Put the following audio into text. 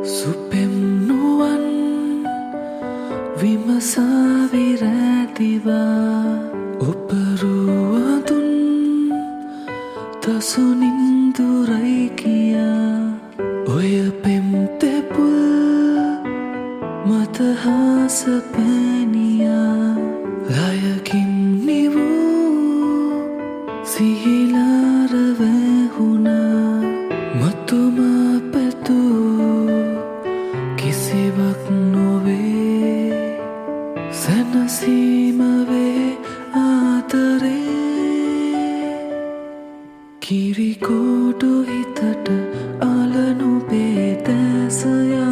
සුපෙම්නුවන් විමසාවිරැතිවා ඔපරුවදුන් තසුනින්දුරයි කියා ඔය පෙම්තෙපුල් මතහාස පැනියා ලයකින් නිවූ සිහිලාරවැහුණා මතුම පැtuu කිසිවක් නොවේ සැනසීමවේ ආතරේ කිරිකෝටු හිතට අලනු පේතැසය